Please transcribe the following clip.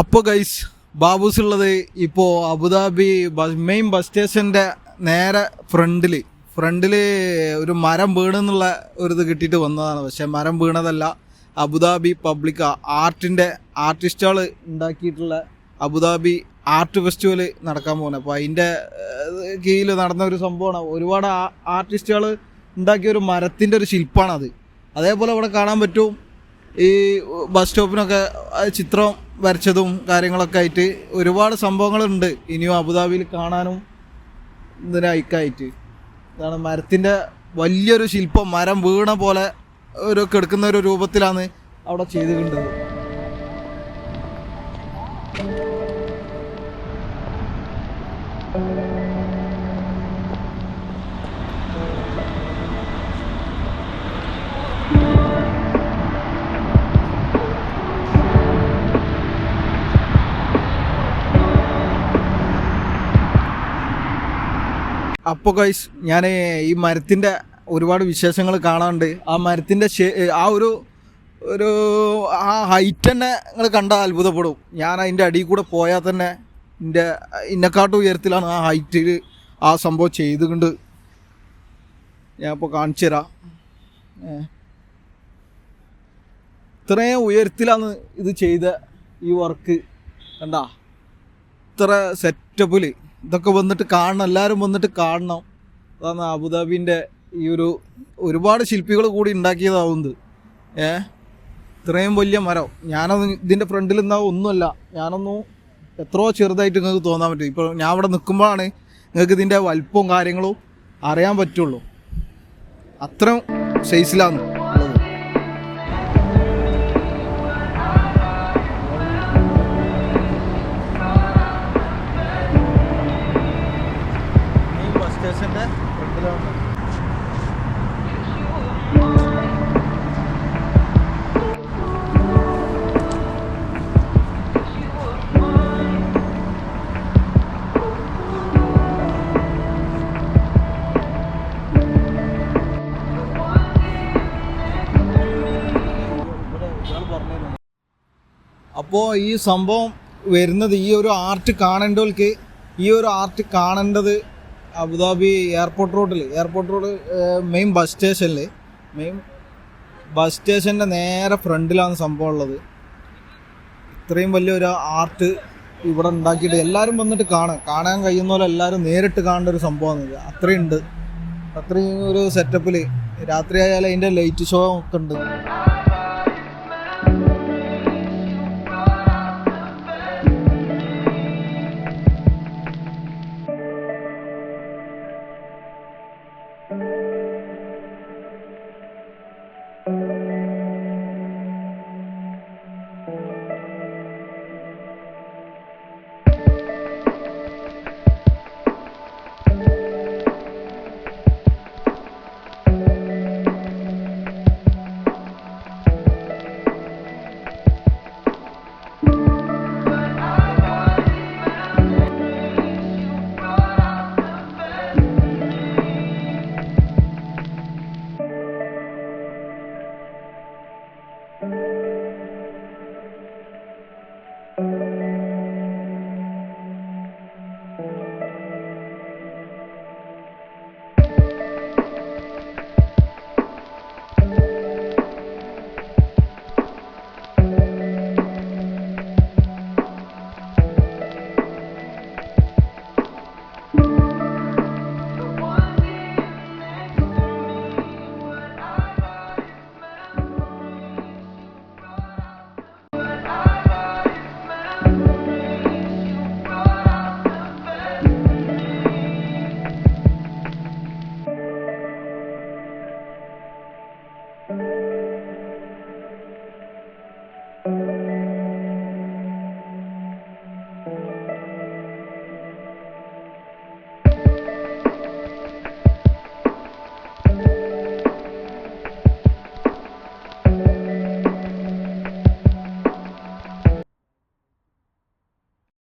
അപ്പോൾ ഗൈസ് ബാബൂസ് ഉള്ളത് ഇപ്പോൾ അബുദാബി മെയിൻ ബസ് സ്റ്റേഷൻ്റെ നേരെ ഫ്രണ്ടിൽ ഒരു മരം വീണെന്നുള്ള ഒരു ഇത് കിട്ടിയിട്ട് വന്നതാണ്. പക്ഷേ മരം വീണതല്ല, അബുദാബി പബ്ലിക് ആർട്ടിസ്റ്റുകൾ ഉണ്ടാക്കിയിട്ടുള്ള അബുദാബി ആർട്ട് ഫെസ്റ്റിവൽ നടക്കാൻ പോകുന്നത്. അപ്പോൾ അതിൻ്റെ കീഴിൽ നടന്ന ഒരു സംഭവമാണ്. ഒരുപാട് ആർട്ടിസ്റ്റുകൾ ഉണ്ടാക്കിയ ഒരു മരത്തിൻ്റെ ഒരു ശില്പമാണത്. അതേപോലെ ഇവിടെ കാണാൻ പറ്റും ഈ ബസ് സ്റ്റോപ്പിനൊക്കെ ചിത്രം വരച്ചതും കാര്യങ്ങളൊക്കെ ആയിട്ട് ഒരുപാട് സംഭവങ്ങളുണ്ട് ഇനിയും അബുദാബിയിൽ കാണാനും ഇതിനയക്കായിട്ട്. ഇതാണ് മരത്തിൻ്റെ വലിയൊരു ശില്പം, മരം വീണ പോലെ ഒരു കിടക്കുന്ന ഒരു രൂപത്തിലാണ് അവിടെ ചെയ്തിട്ടുള്ളത്. അപ്പോൾ ഗൈസ് ഞാൻ ഈ മരത്തിൻ്റെ ഒരുപാട് വിശേഷങ്ങൾ കാണാറുണ്ട്. ആ മരത്തിൻ്റെ ആ ഒരു ഹൈറ്റ് തന്നെ നിങ്ങൾ കണ്ടാൽ അത്ഭുതപ്പെടും. ഞാൻ അതിൻ്റെ അടിയിൽ കൂടെ പോയാൽ തന്നെ ഇന്നെക്കാട്ടും ഉയരത്തിലാണ് ആ ഹൈറ്റിൽ ആ സംഭവം ചെയ്തുകൊണ്ട്. ഞാൻ ഇപ്പോൾ കാണിച്ചു തരാം. ഇത്രയും ഉയരത്തിലാണ് ഇത് ചെയ്ത ഈ വർക്ക്. കണ്ടാ, ഇത്ര സെറ്റപ്പിൽ ഇതൊക്കെ വന്നിട്ട് കാണണം, എല്ലാവരും വന്നിട്ട് കാണണം. അതാണ് അബുദാബീൻ്റെ ഈ ഒരുപാട് ശില്പികൾ കൂടി ഉണ്ടാക്കിയതാവുന്നത്. ഇത്രയും വലിയ മരം ഞാനൊന്നും ഇതിൻ്റെ ഫ്രണ്ടിൽ നിന്നാൽ ഒന്നുമല്ല, ഞാനൊന്നും എത്രയോ ചെറുതായിട്ട് നിങ്ങൾക്ക് തോന്നാൻ പറ്റും. ഇപ്പോൾ ഞാൻ അവിടെ നിൽക്കുമ്പോഴാണ് നിങ്ങൾക്ക് ഇതിൻ്റെ വലിപ്പവും കാര്യങ്ങളും അറിയാൻ പറ്റുള്ളൂ. അത്രയും സൈസിലാണ് ഉള്ളത്. സ്റ്റേഷൻ്റെ ഫ്രണ്ടിലാണ്. അപ്പോൾ ഈ സംഭവം വരുന്നത്, ഈ ഒരു ആർട്ട് കാണേണ്ടവർക്ക് ഈ ഒരു ആർട്ട് കാണേണ്ടത് Abu Dhabi airport road main bus സ്റ്റേഷൻ്റെ നേരെ ഫ്രണ്ടിലാണ് സംഭവം ഉള്ളത്. ഇത്രയും വലിയൊരു ആർട്ട് ഇവിടെ ഉണ്ടാക്കിയിട്ട് എല്ലാവരും വന്നിട്ട് കാണാൻ കഴിയുന്ന പോലെ എല്ലാവരും നേരിട്ട് കാണേണ്ട ഒരു സംഭവമാണ് ഇത്. അത്രയും ഒരു സെറ്റപ്പിൽ രാത്രി ആയാലും അതിൻ്റെ ലൈറ്റ് ഷോ ഒക്കെ ഉണ്ട്.